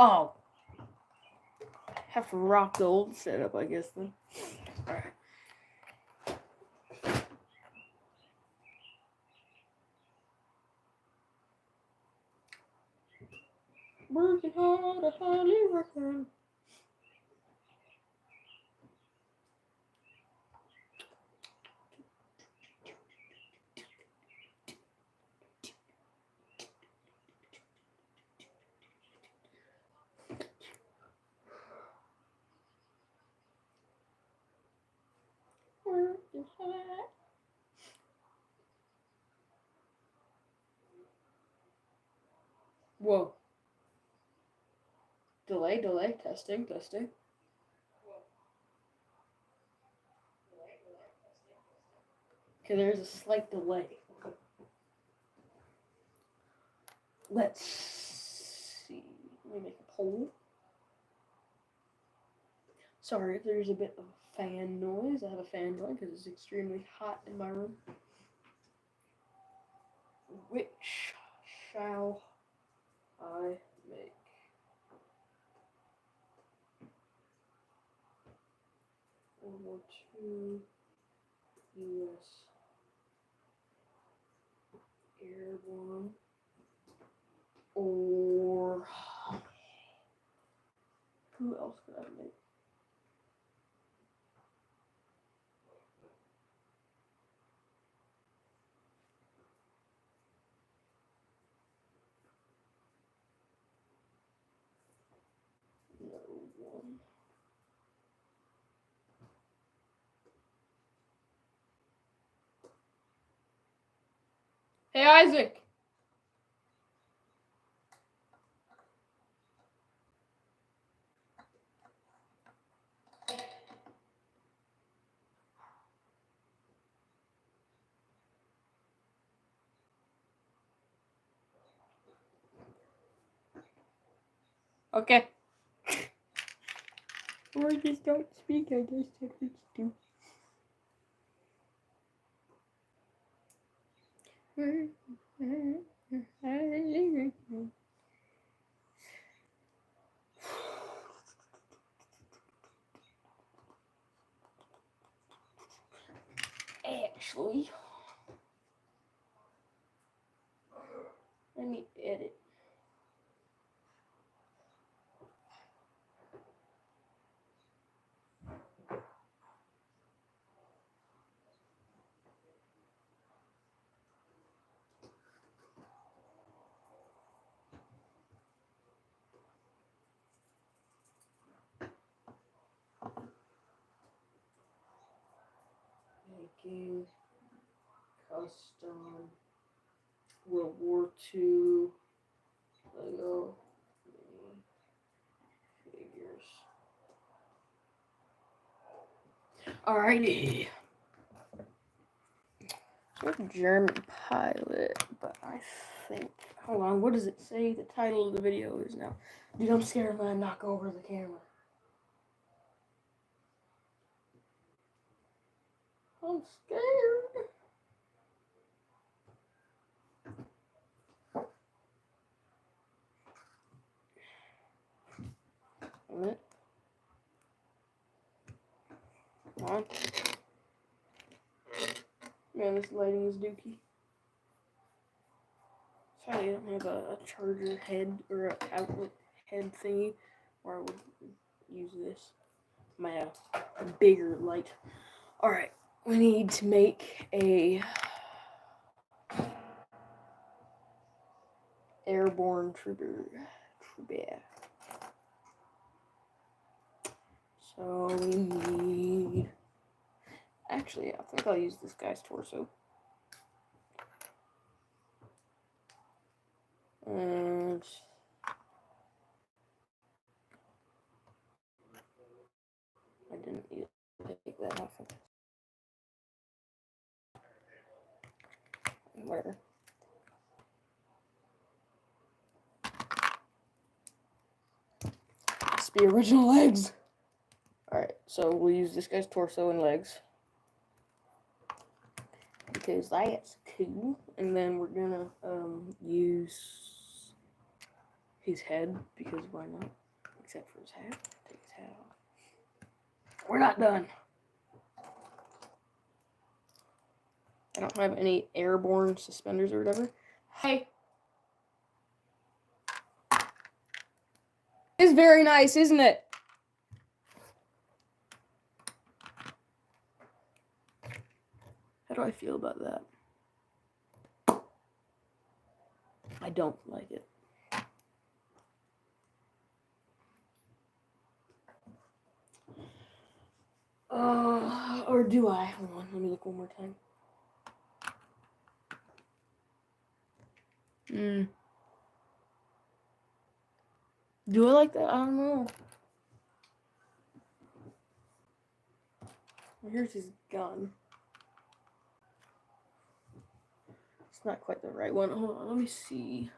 Oh. Have to rock the old setup, I guess, then. Alright. Working hard, I highly recommend. Working hard. Whoa. Delay, testing. Okay, there's a slight delay. Let's see. Let me make a poll. Sorry if there's a bit of fan noise. I have a fan going because it's extremely hot in my room. Which shall I make? ww2 US airborne or who else could I make? No one. Hey, Isaac! Okay. Or just don't speak, I guess that's what you do. Actually, I need to edit. Making custom World War II Lego figures. Alrighty. So it's a German pilot, but I think. Hold on, what does it say? The title of the video is now. Dude, I'm scared I'm gonna knock over the camera. I'm scared. A minute. Come on. Man, this lighting is dookie. Sorry, I don't have a charger head or an outlet head thingy where I would use this. Might have a bigger light. Alright, we need to make a airborne trooper. So we need. Actually, I think I'll use this guy's torso. And I didn't take that off. Where? Must be original legs. Alright, so we'll use this guy's torso and legs. Because that's cool. And then we're gonna use his head, because why not? Except for his hat. Take his hat off. We're not done. I don't have any airborne suspenders or whatever. Hey. It's very nice, isn't it? How do I feel about that? I don't like it. Or do I? Hold on, let me look one more time. Do I like that? I don't know. Here's his gun. It's not quite the right one. Hold on, let me see.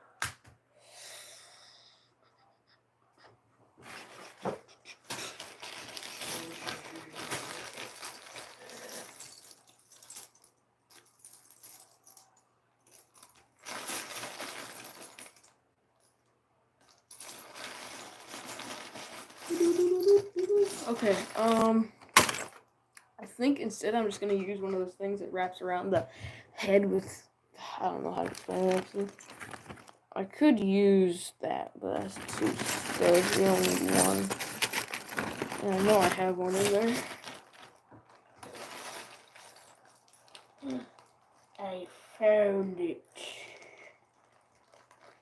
Okay, I think instead I'm just gonna use one of those things that wraps around the head with, I don't know how to explain it actually. I could use that, but that's too studs. We only need one. And I know I have one in there. I found it.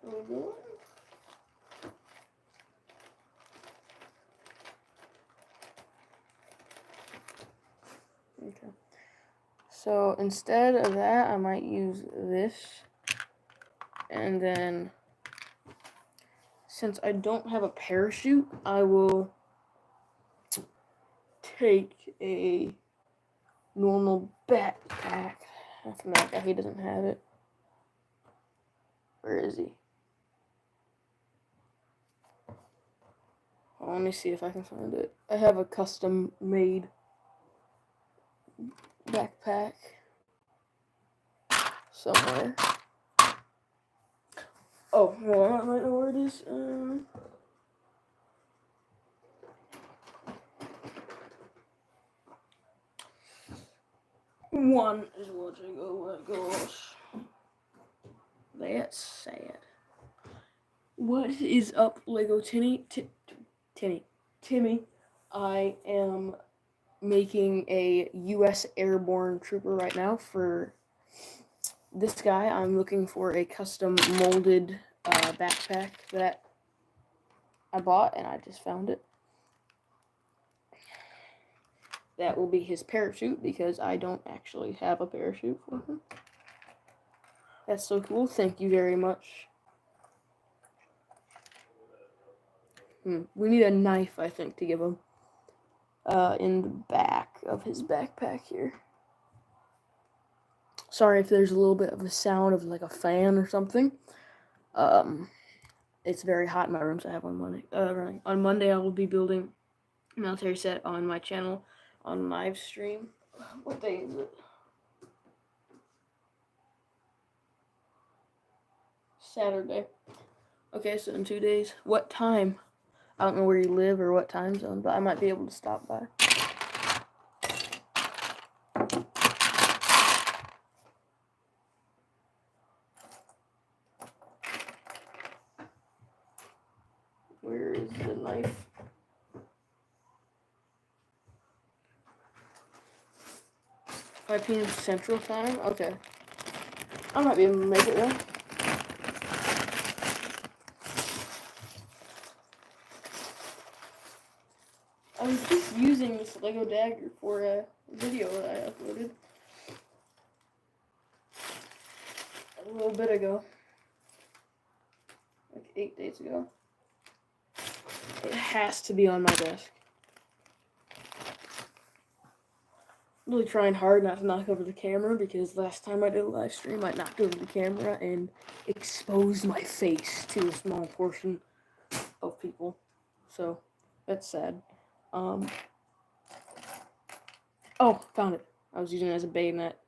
Hold on. Okay. So instead of that, I might use this. And then, since I don't have a parachute, I will take a normal backpack. That's that guy, he doesn't have it. Where is he? Well, let me see if I can find it. I have a custom made backpack somewhere. Oh, well, I might know where it is. One is watching. Oh my gosh. That's sad. What is up, Lego Timmy? I am making a U.S. Airborne Trooper right now for this guy. I'm looking for a custom molded backpack that I bought, and I just found it. That will be his parachute, because I don't actually have a parachute for him. That's so cool. Thank you very much. We need a knife, I think, to give him. In the back of his backpack here. Sorry if there's a little bit of a sound of like a fan or something. It's very hot in my room, so I have one Monday. On Monday, I will be building a military set on my channel on live stream. What day is it? Saturday. Okay, so in 2 days. What time? I don't know where you live or what time zone, but I might be able to stop by. Where is the knife? Five p.m. Central Time? Okay. I might be able to make it though. I was just using this Lego dagger for a video that I uploaded a little bit ago. Like 8 days ago. It has to be on my desk. I'm really trying hard not to knock over the camera, because last time I did a live stream, I knocked over the camera and exposed my face to a small portion of people. So, that's sad. Oh, found it. I was using it as a bayonet.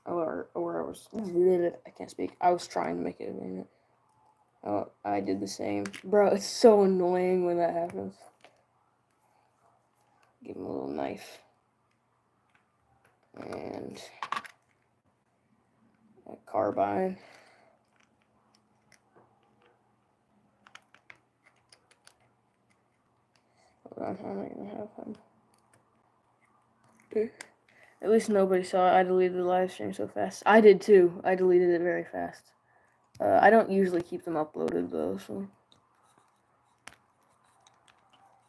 Or I was, I can't speak. I was trying to make it a bayonet. Oh, I did the same. Bro, it's so annoying when that happens. Give him a little knife. And a carbine. Hold on, how am I gonna have him? At least nobody saw it. I deleted the live stream so fast. I did too. I deleted it very fast. I don't usually keep them uploaded though, so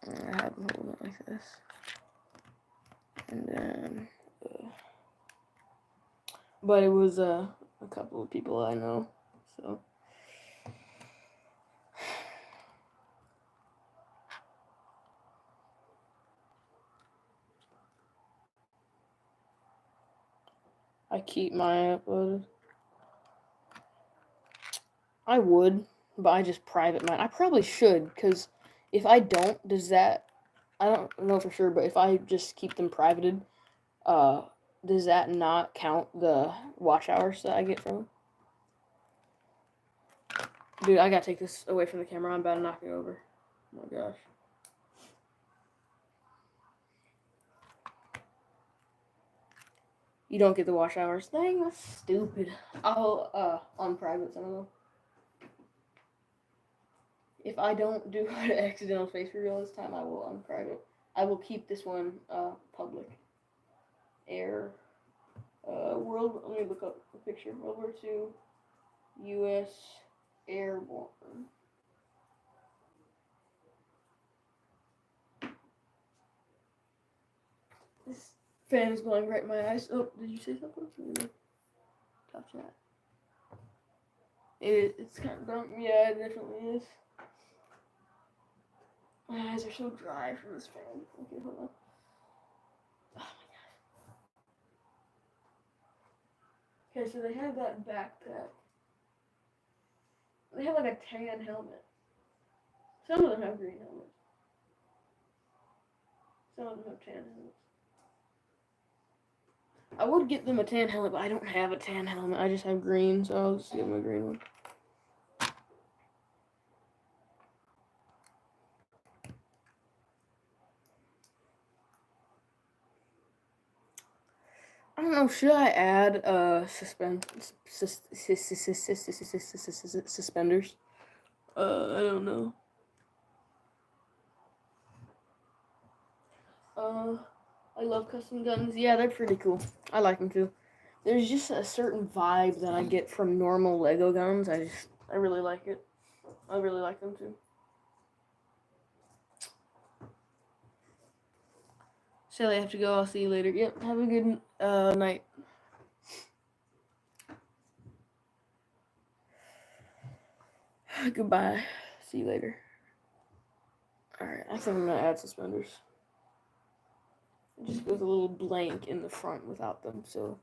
I have them holding it like this. And then, but it was a couple of people I know, so. I keep mine uploaded. I would, but I just private mine. I probably should, because if I don't, does that, I don't know for sure, but if I just keep them privated, does that not count the watch hours that I get from them? Dude, I gotta take this away from the camera. I'm about to knock it over. Oh my gosh. You don't get the watch hours. Dang, that's stupid. I'll unprivate some of them. If I don't do an accidental face reveal this time, I will unprivate. I will keep this one public. Air. World. Let me look up the picture. World War II. U.S. Airborne. This fan is blowing right in my eyes. Oh, did you say something? Top chat. It's kind of dumb. Yeah, it definitely is. My eyes are so dry from this fan. Okay, hold on. Oh my god. Okay, so they have that backpack. They have like a tan helmet. Some of them have green helmets. Some of them have tan helmets. I would get them a tan helmet, but I don't have a tan helmet. I just have green, so I'll just get them a green one. I don't know, should I add suspenders? I don't know. I love custom guns. Yeah, they're pretty cool. I like them too. There's just a certain vibe that I get from normal Lego guns. I really like it. I really like them too. Sally, I have to go. I'll see you later. Yep, have a good night. Goodbye. See you later. Alright, I think I'm gonna add suspenders. It just goes a little blank in the front without them, so.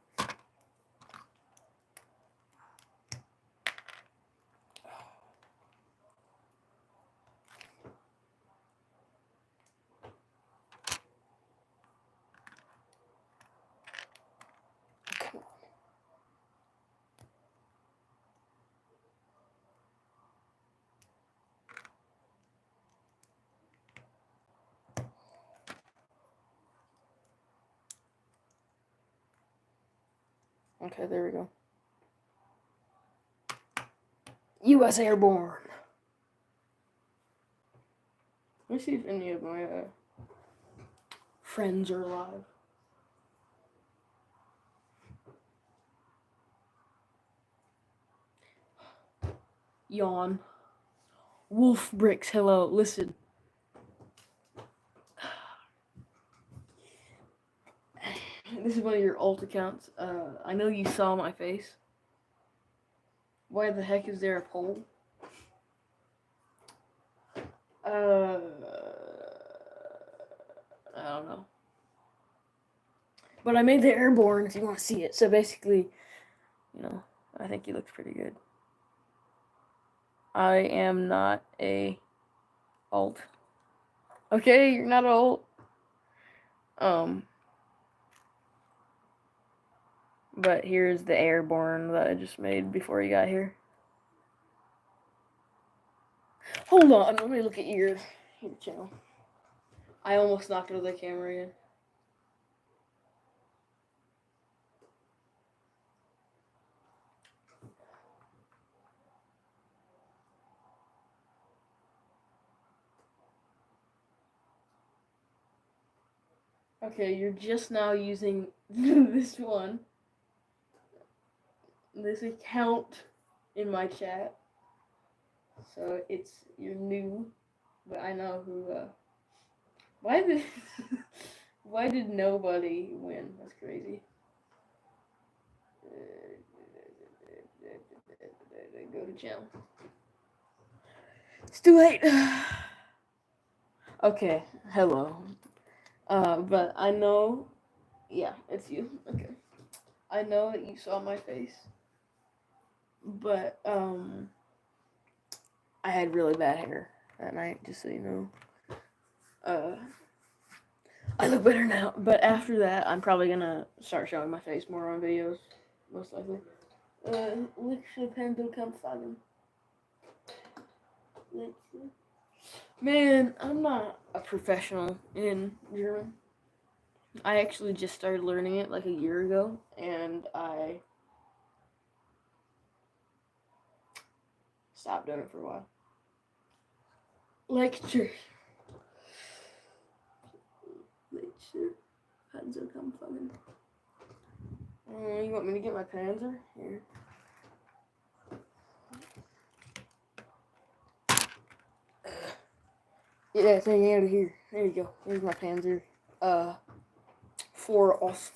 Come on. Okay, there we go. U.S. Airborne. Let me see if any of my friends are alive. Yawn. Wolf Bricks, hello. Listen. This is one of your alt accounts. I know you saw my face. Why the heck is there a poll? I don't know. But I made the airborne if you want to see it. So basically, you know, I think he looks pretty good. I am not a alt. Okay, you're not an alt. But here's the airborne that I just made before you got here. Hold on, let me look at your channel. I almost knocked over the camera again. Okay, you're just now using this account in my chat. So you're new, but I know who, why did, why did nobody win? That's crazy. Go to channel. It's too late. Okay, hello. But I know, yeah, it's you. Okay. I know that you saw my face, but, I had really bad hair that night, just so you know. I look better now, but after that, I'm probably gonna start showing my face more on videos, most likely. Man, I'm not a professional in German. I actually just started learning it like a year ago, and I stopped doing it for a while. Lecture. Panzer come fucking. You want me to get my Panzer? Here. Get that thing out of here. There you go. There's my Panzer. 4 off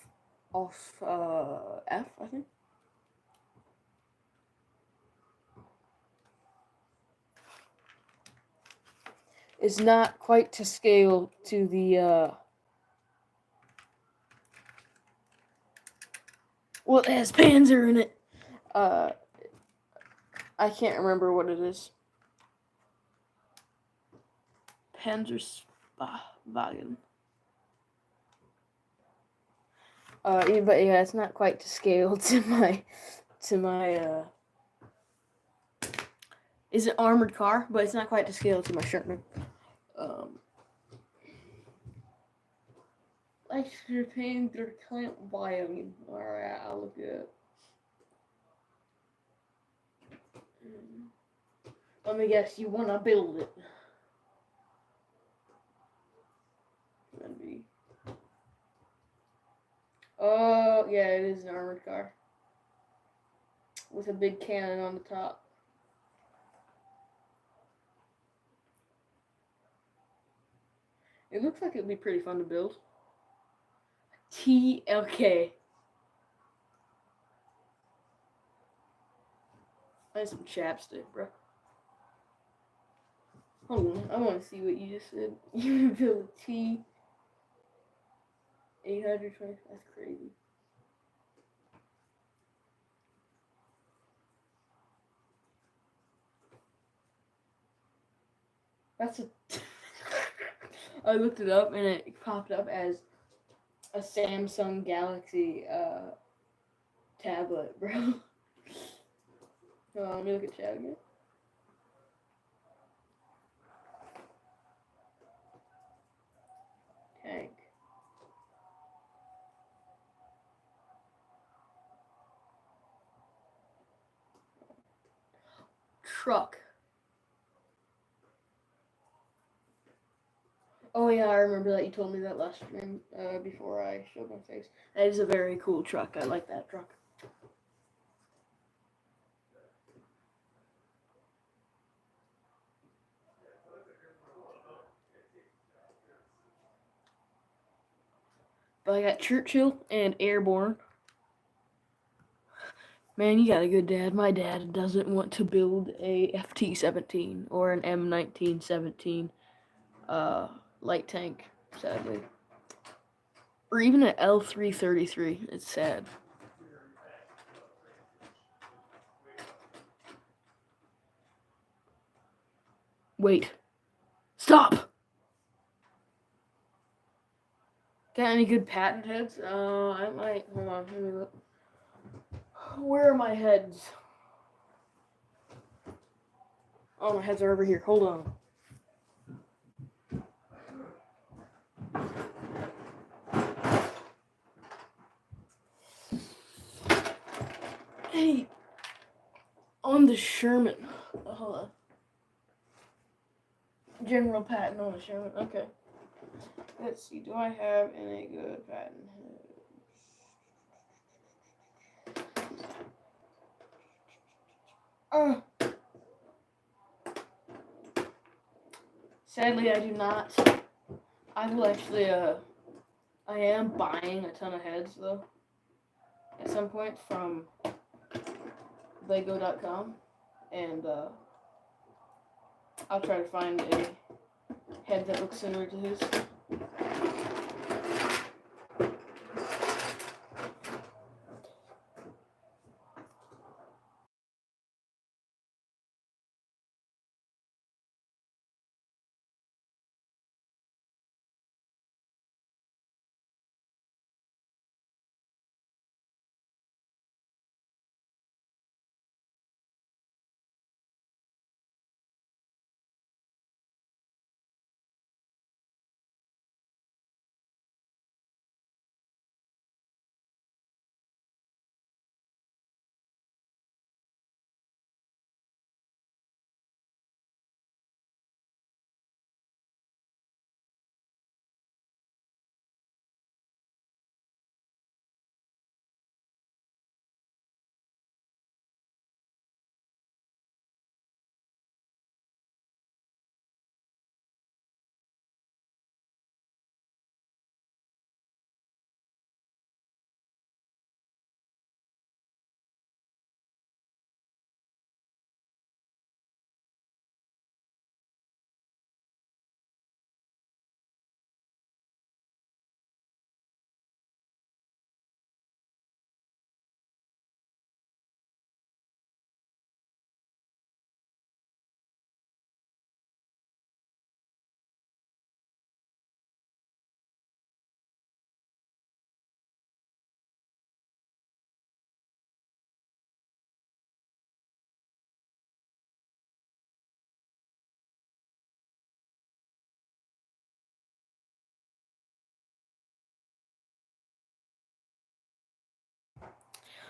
F, I think. It's not quite to scale to the, well, it has Panzer in it. I can't remember what it is. Panzerwagen. But yeah, it's not quite to scale to my, it's an armored car, but it's not quite to scale to my Sherman. Extra Panzer Wagen. Alright, I'll look it up. Let me guess, you wanna build it. That'd be. Oh, yeah, it is an armored car. With a big cannon on the top. It looks like it'd be pretty fun to build. TLK. I need some chapstick, bro. Hold on, I want to see what you just said. You build a T 820. That's crazy. That's a. I looked it up and it popped up as a Samsung Galaxy tablet, bro. Let me look at chat again. Tank. Truck. Oh yeah, I remember that you told me that last stream before I showed my face. That is a very cool truck. I like that truck. But I got Churchill and Airborne. Man, you got a good dad. My dad doesn't want to build a FT-17 or an M1917 light tank, sadly. Or even an L333. It's sad. Wait. Stop! Got any good patent heads? I might. Hold on, let me look. Where are my heads? Oh, my heads are over here. Hold on. Hey, on the Sherman. Hold on. General Patton on the Sherman. Okay. Let's see. Do I have any good Patton heads? Sadly, I do not. I will actually, I am buying a ton of heads, though, at some point from ww2, and, I'll try to find a head that looks similar to his.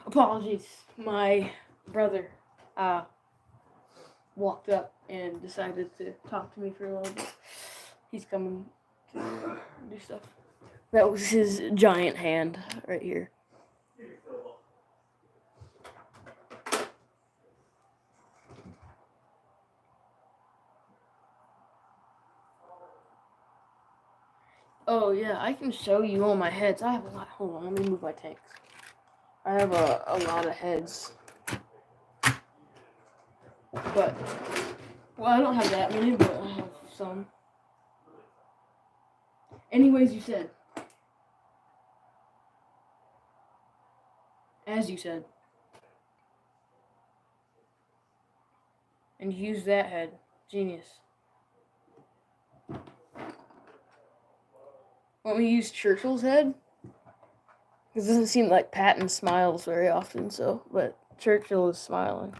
Apologies. My brother, walked up and decided to talk to me for a little bit. He's coming to do stuff. That was his giant hand right here. Oh yeah, I can show you all my heads. I have a lot. Hold on, let me move my tanks. I have a lot of heads. But, well, I don't have that many, but I have some. Anyways, you said. As you said. And use that head. Genius. Want me to use Churchill's head? Because it doesn't seem like Patton smiles very often, so, but Churchill is smiling.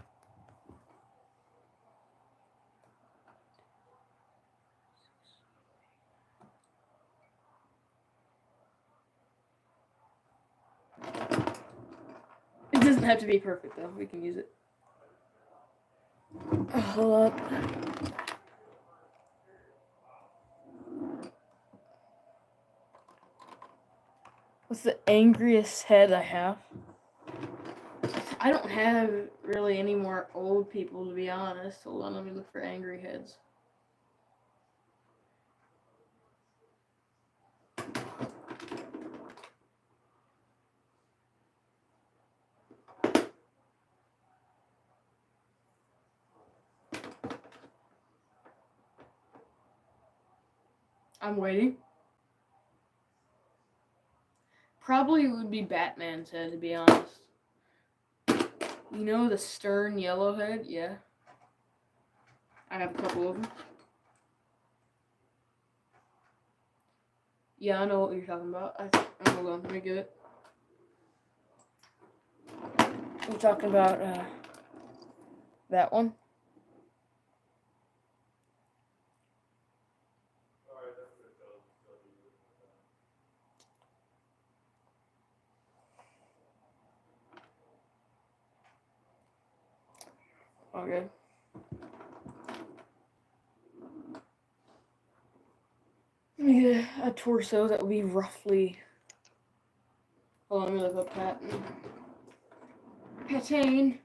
It doesn't have to be perfect, though. We can use it. Hold up. What's the angriest head I have? I don't have really any more old people, to be honest. Hold on, let me look for angry heads. I'm waiting. Probably would be Batman's head, to be honest. You know the stern yellow head? Yeah. I have a couple of them. Yeah, I know what you're talking about. Hold on, let me get it. I'm talking about that one. Okay. Let me get a torso that will be roughly. Hold on, let me look up pattern. Pattern.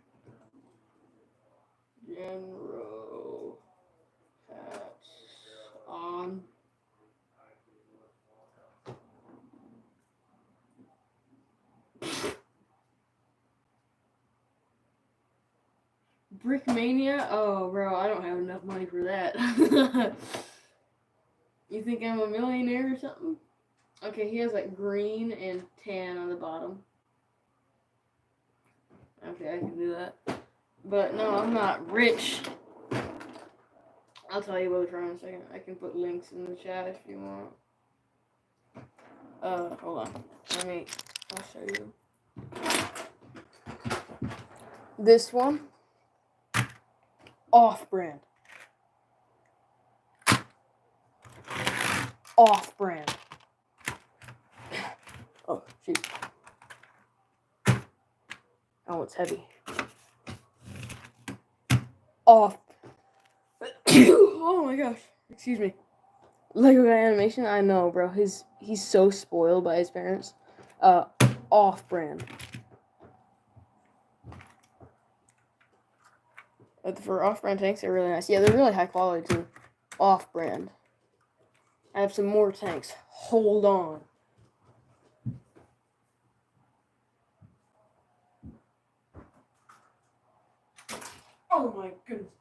General hats on. Brickmania? Oh, bro, I don't have enough money for that. You think I'm a millionaire or something? Okay, he has like green and tan on the bottom. Okay, I can do that. But no, I'm not rich. I'll tell you both in a second. I can put links in the chat if you want. Hold on. I'll show you. This one. Off-brand. Off-brand. Oh, shoot. Oh, it's heavy. Off. Oh my gosh. Excuse me. Lego guy animation. I know, bro. He's so spoiled by his parents. Off-brand. For off-brand tanks, they're really nice. Yeah, they're really high quality too. Off-brand. I have some more tanks. Hold on. Oh my goodness.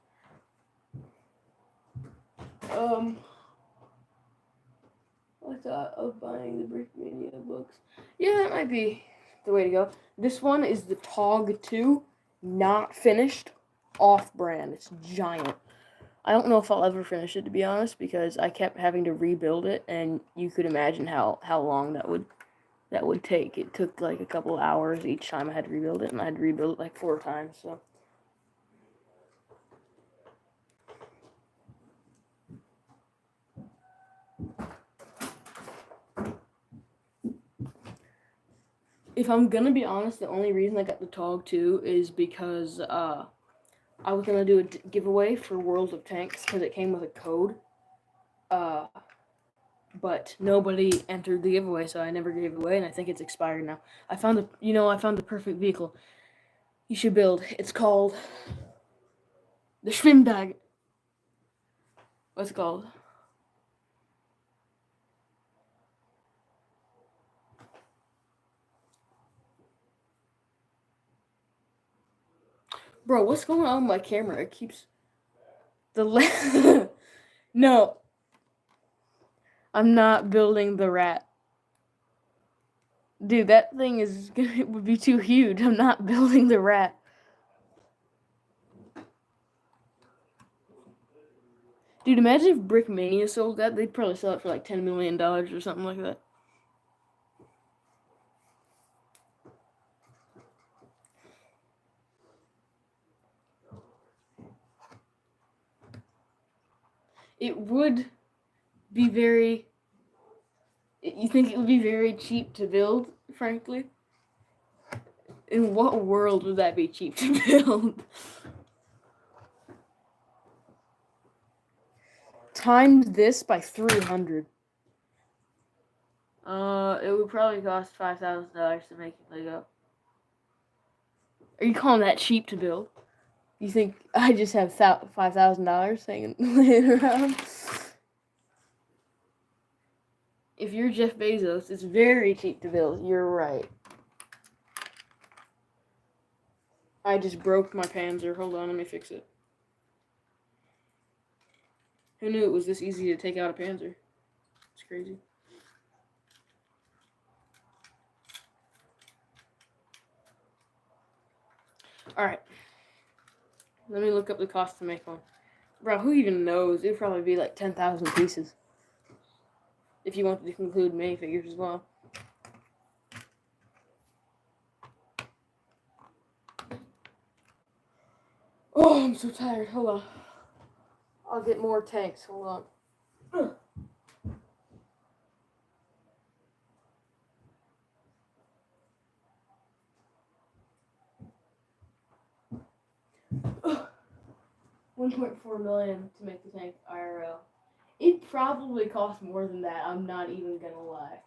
I thought of buying the Brickmania books. Yeah, that might be the way to go. This one is the ww2, not finished, off-brand. It's giant. I don't know if I'll ever finish it, to be honest, because I kept having to rebuild it, and you could imagine how long that would take. It took like a couple hours each time I had to rebuild it, and I had to rebuild it like 4 times, so. If I'm gonna be honest, the only reason I got the ww2 is because I was gonna do a giveaway for World of Tanks because it came with a code. But nobody entered the giveaway, so I never gave it away, and I think it's expired now. I found the perfect vehicle you should build. It's called the Schwimmbag. What's it called? Bro, what's going on with my camera? It keeps No. I'm not building the rat. Dude, that thing it would be too huge. I'm not building the rat. Dude, imagine if Brickmania sold that. They'd probably sell it for like $10 million or something like that. It would be very... You think it would be very cheap to build, frankly? In what world would that be cheap to build? Times this by 300. It would probably cost $5,000 to make it Lego. Are you calling that cheap to build? You think I just have $5,000 laying around? If you're Jeff Bezos, it's very cheap to build. You're right. I just broke my Panzer. Hold on, let me fix it. Who knew it was this easy to take out a Panzer? It's crazy. Alright. Let me look up the cost to make one. Bro, who even knows? It'd probably be like 10,000 pieces. If you wanted to include minifigures as well. Oh, I'm so tired. Hold on. I'll get more tanks. Hold on. 1.4 million to make the tank IRL. It probably costs more than that. I'm not even gonna lie.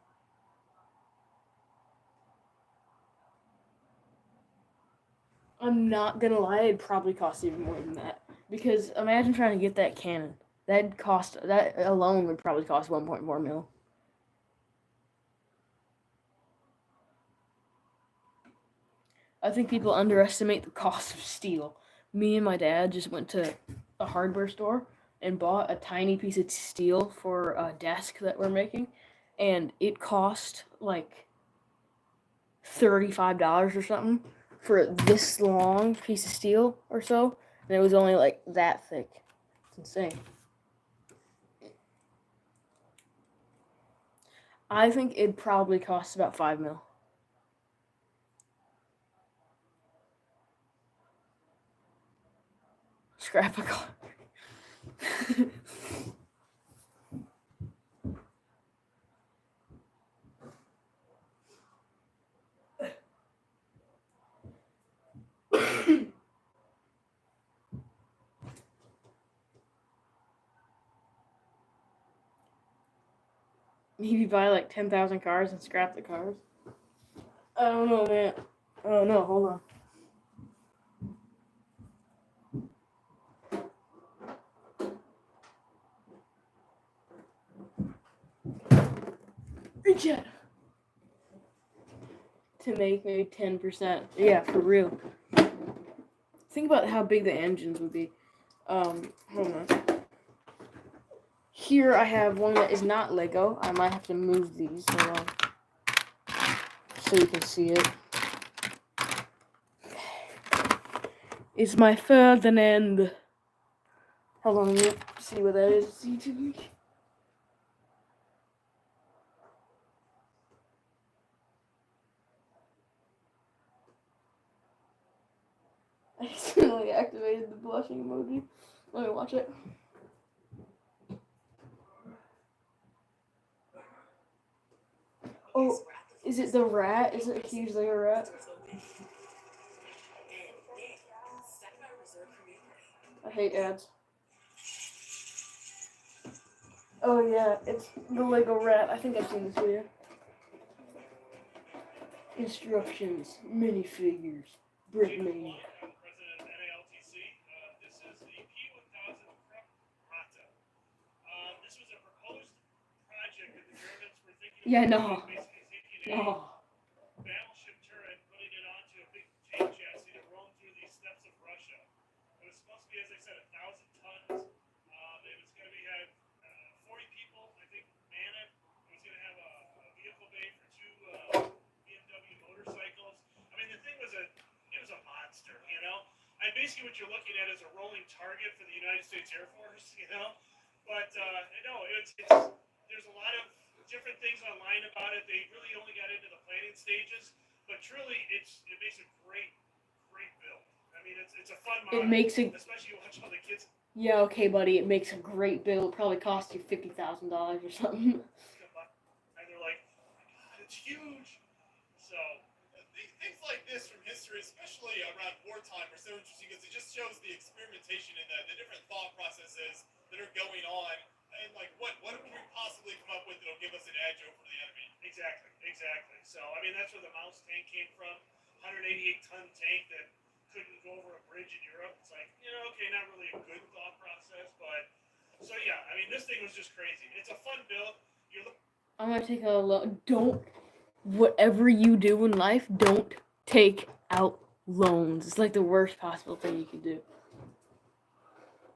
I'm not gonna lie. It probably costs even more than that. Because imagine trying to get that cannon. That alone would probably cost 1.4 mil. I think people underestimate the cost of steel. Me and my dad just went to a hardware store and bought a tiny piece of steel for a desk that we're making, and it cost like $35 or something for this long piece of steel or so, and it was only like that thick. It's insane. I think it probably costs about 5 mil. Scrap a car. Maybe buy like 10,000 cars and scrap the cars. I don't know, man. I don't know. Hold on. Reach out. To make maybe 10%. Yeah, for real. Think about how big the engines would be. Hold on. Here I have one that is not Lego. I might have to move these. Hold on. So you can see it. It's my Ferdinand. Hold on, let me see what that is. YouTube. I accidentally activated the blushing emoji. Let me watch it. Oh, is it the rat? Is it huge like a rat? I hate ads. Oh yeah, it's the Lego rat. I think I've seen this video. Instructions, minifigures, Brickmania. Yeah, no. No. Battleship turret, putting it onto a big tank chassis that roamed through these steppes of Russia. It was supposed to be, as I said, 1,000 tons. It was going to be had 40 people, I think, man it. It was going to have a vehicle bay for 2 BMW motorcycles. I mean, the thing was it was a monster, you know. And basically, what you're looking at is a rolling target for the United States Air Force, you know. But no, it's there's a lot of different things online about it. They really only got into the planning stages, but truly, it makes a great build. I mean, it's a fun model. It makes it, especially you watch all the kids. Yeah, okay, buddy. It makes a great build. Probably cost you $50,000 or something. And they're like, oh my god, it's huge. So things like this from history, especially around wartime, are so interesting because it just shows the experimentation and the different thought processes that are going on. And like, what can we possibly come up with that'll give us an edge over the enemy? Exactly. So, I mean, that's where the Mouse tank came from. 188-ton tank that couldn't go over a bridge in Europe. It's like, okay, not really a good thought process, but so yeah, I mean, this thing was just crazy. It's a fun build. I'm gonna take a look. Whatever you do in life, don't take out loans. It's like the worst possible thing you can do.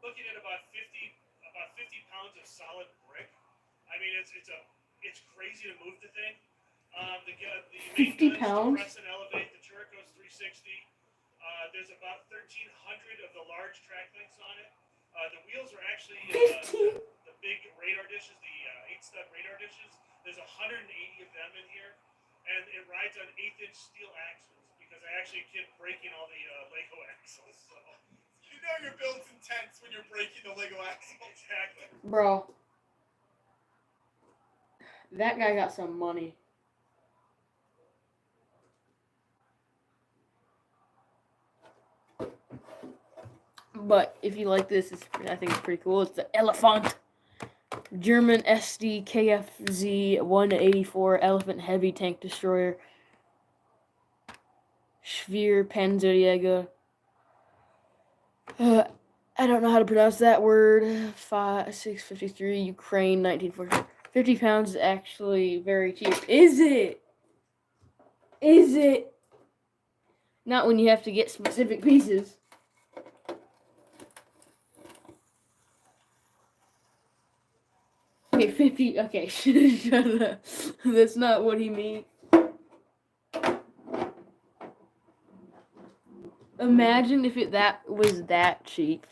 Looking at about 50 pounds of solid brick. I mean, it's crazy to move the thing. The 50 pounds. Press and elevate. The turret goes 360. There's about 1,300 of the large track links on it. The wheels are actually the big radar dishes, the 8-stud radar dishes. There's 180 of them in here, and it rides on 1/8-inch steel axles because I actually kept breaking all the Lego axles. So. You know your build's intense when you're breaking the Lego axle. Exactly. Bro, that guy got some money. But if you like this, I think it's pretty cool. It's the Elephant. German SD KFZ 184 Elephant Heavy Tank Destroyer. Schwer Panzerjäger. I don't know how to pronounce that word. 653 Ukraine 1944. 50 pounds is actually very cheap. Is it? Is it? Not when you have to get specific pieces. Okay, 50. Okay, shut up. That's not what he means. Imagine if that was that cheap.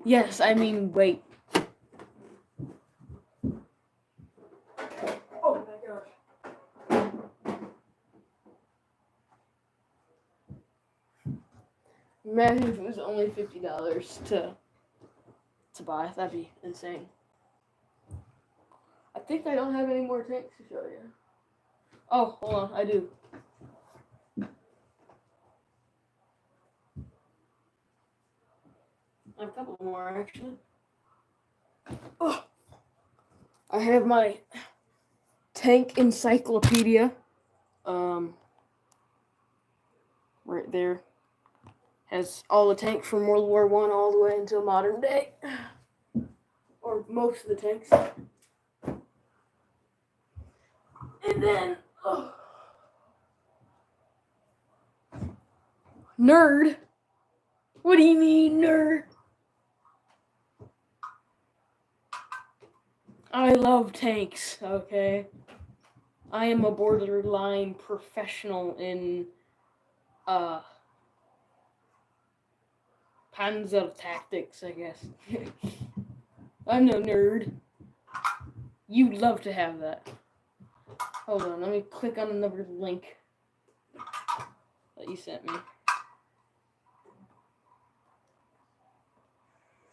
Yes, I mean, wait. Oh my gosh. Imagine if it was only $50 to buy. That'd be insane. I think I don't have any more tanks to show you. Oh, hold on, I do. I have a couple more, actually. Oh, I have my tank encyclopedia. Right there. Has all the tanks from World War I all the way until modern day. Or most of the tanks. And then, nerd. What do you mean, nerd? I love tanks, okay? I am a borderline professional in, Panzer tactics, I guess. I'm no nerd. You'd love to have that. Hold on, let me click on another link that you sent me.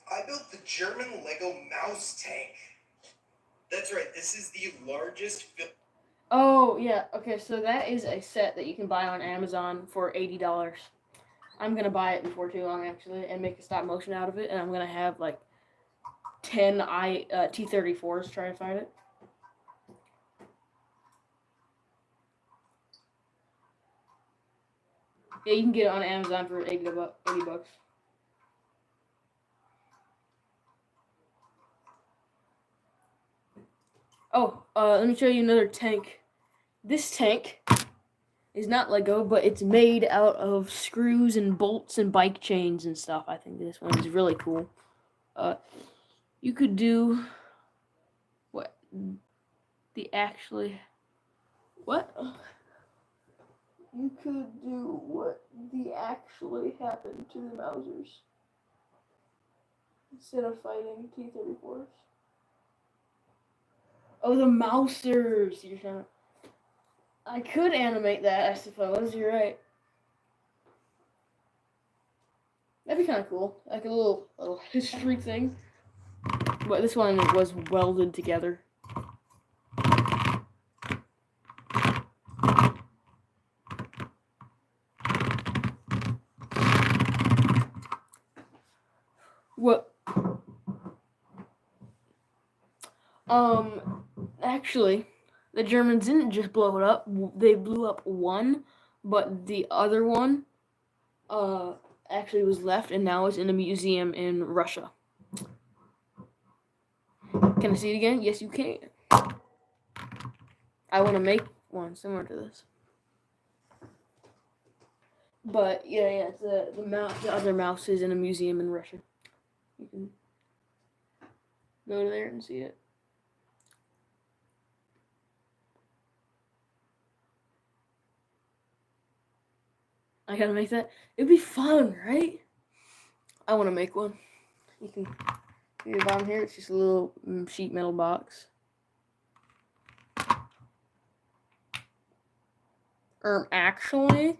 I built the German Lego mouse tank. That's right, this is the largest... Oh, yeah, okay, so that is a set that you can buy on Amazon for $80. I'm going to buy it before too long, actually, and make a stop motion out of it, and I'm going to have, like, 10 T-34s try to find it. Yeah, you can get it on Amazon for $80. Oh, let me show you another tank. This tank is not Lego, but it's made out of screws and bolts and bike chains and stuff. I think this one is really cool. You could do what the actually what you could do what the actually happened to the Mausers instead of fighting T-34s. Oh, the Mousers! You're trying to... I could animate that, I suppose. You're right. That'd be kind of cool, like a little history thing. But this one was welded together. What? Actually, the Germans didn't just blow it up. They blew up one, but the other one, actually was left and now is in a museum in Russia. Can I see it again? Yes, you can. I want to make one similar to this. But yeah, the other mouse is in a museum in Russia. You can go to there and see it. I gotta make that. It'd be fun, right? I want to make one. You can see it down here. It's just a little sheet metal box. Actually,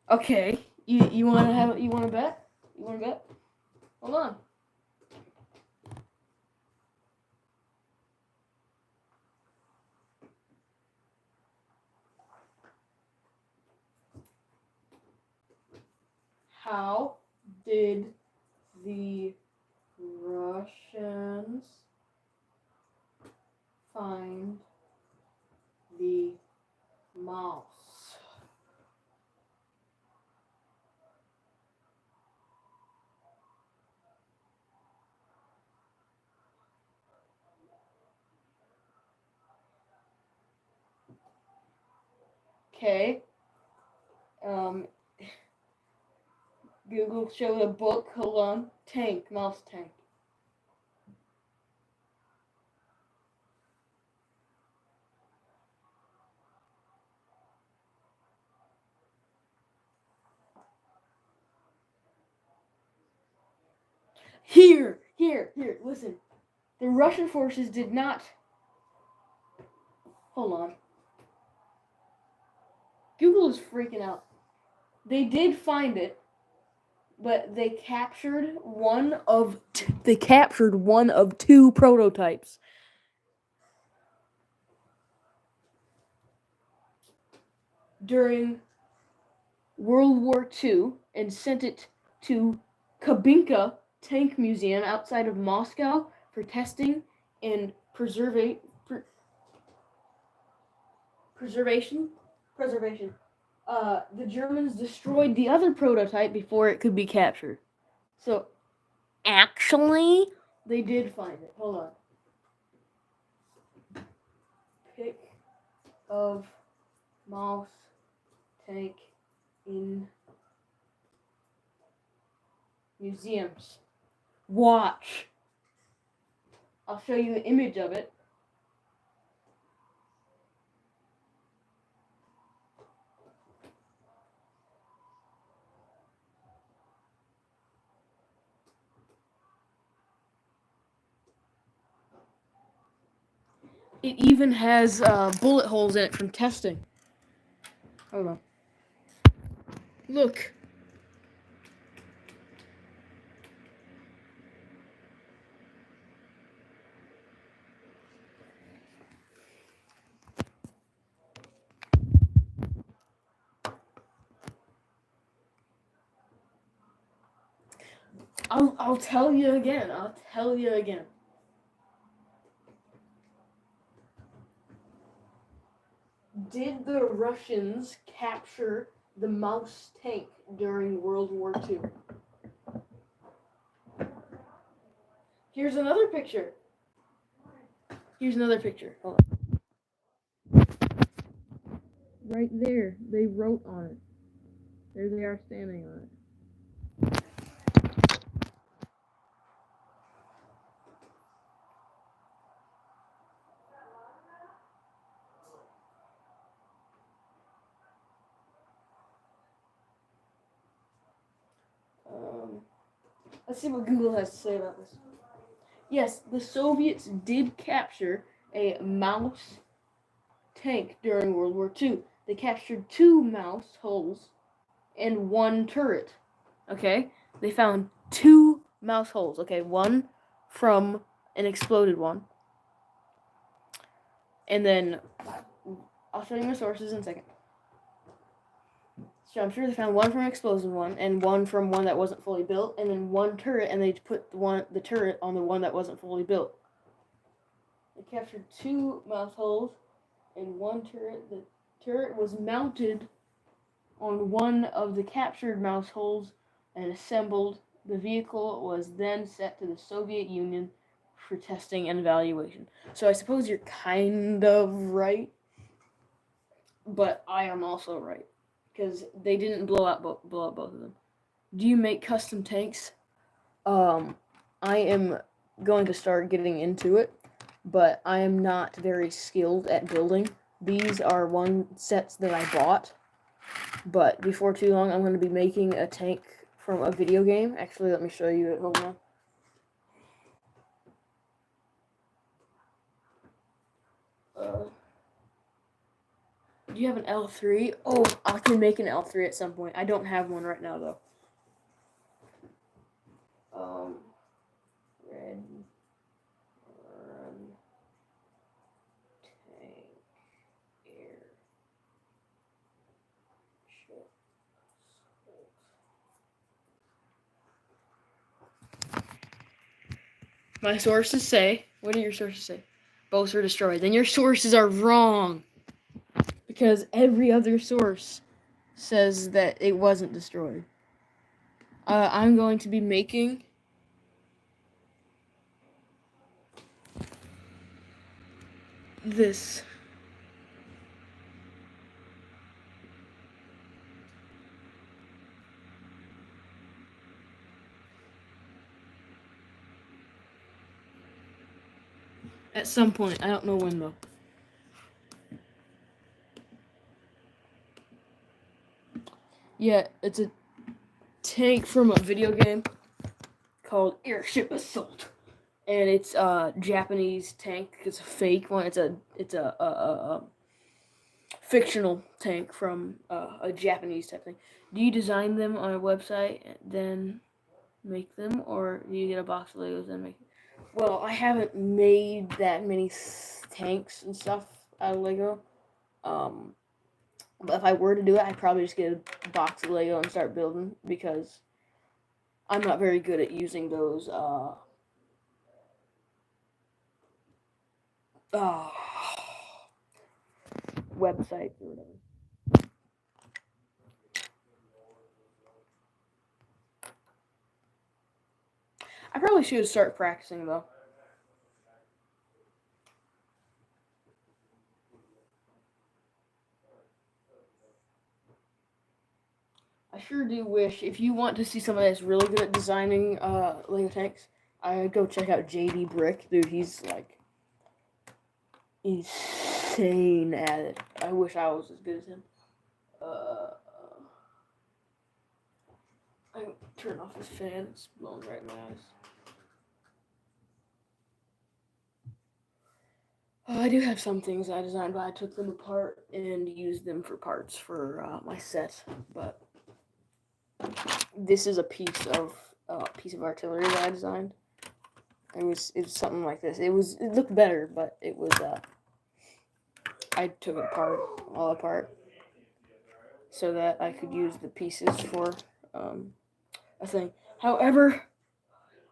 okay. You want to bet? You want to bet? Hold on. How did the Russians find the mouse? Okay. Google showed a book. Hold on. Tank, mouse tank. Here, listen. The Russian forces did not. Hold on. Google is freaking out. They did find it, but they captured one of two prototypes. During World War II and sent it to Kabinka Tank Museum outside of Moscow for testing and preservation. The Germans destroyed the other prototype before it could be captured. So, actually, they did find it. Hold on. Pic of mouse tank in museums. Watch. I'll show you the image of it. It even has bullet holes in it from testing. Hold on. Look. I'll tell you again. Did the Russians capture the mouse tank during World War II? Here's another picture. Hold on. Right there, they wrote on it. There they are standing on it. Let's see what Google has to say about this. Yes, the Soviets did capture a mouse tank during World War II. They captured 2 mouse holes and 1 turret. Okay? They found 2 mouse holes. Okay, one from an exploded one. And then I'll show you my sources in a second. So I'm sure they found one from an explosive one and one from one that wasn't fully built, and then 1 turret, and they put the turret on the one that wasn't fully built. They captured 2 mouse holes and 1 turret. The turret was mounted on one of the captured mouse holes and assembled. The vehicle was then sent to the Soviet Union for testing and evaluation. So I suppose you're kind of right, but I am also right. Because they didn't blow up both of them. Do you make custom tanks? I am going to start getting into it, but I am not very skilled at building. These are one sets that I bought, but before too long, I'm going to be making a tank from a video game. Actually, let me show you it. Hold on. Do you have an L3? Oh, I can make an L3 at some point. I don't have one right now, though. Red run tank air ship. My sources say, what do your sources say? Both were destroyed. Then your sources are wrong. Because every other source says that it wasn't destroyed. I'm going to be making this. At some point. I don't know when, though. Yeah, it's a tank from a video game called Airship Assault. And it's a Japanese tank. It's a fake one. It's a fictional tank from a Japanese type thing. Do you design them on a website and then make them, or do you get a box of Legos and make it? Well, I haven't made that many tanks and stuff out of Lego. But if I were to do it, I'd probably just get a box of Lego and start building, because I'm not very good at using those websites or whatever. I probably should start practicing, though. I sure do wish, if you want to see somebody that's really good at designing Lego tanks, I'd go check out JD Brick. Dude, he's like insane at it. I wish I was as good as him. I turn off this fan. It's blowing right in my eyes. I do have some things I designed, but I took them apart and used them for parts for my set. But this is a piece of artillery that I designed. It was something like this. It looked better, but it was I took it all apart, so that I could use the pieces for a thing. However,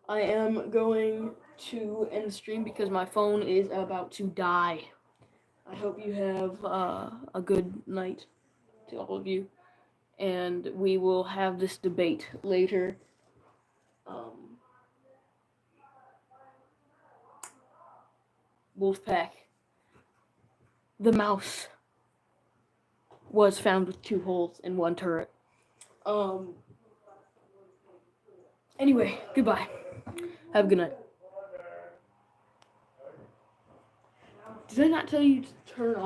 I am going to end the stream because my phone is about to die. I hope you have a good night to all of you, and we will have this debate later. Wolfpack. The mouse was found with 2 holes in 1 turret. Anyway, goodbye. Have a good night. Did I not tell you to turn on?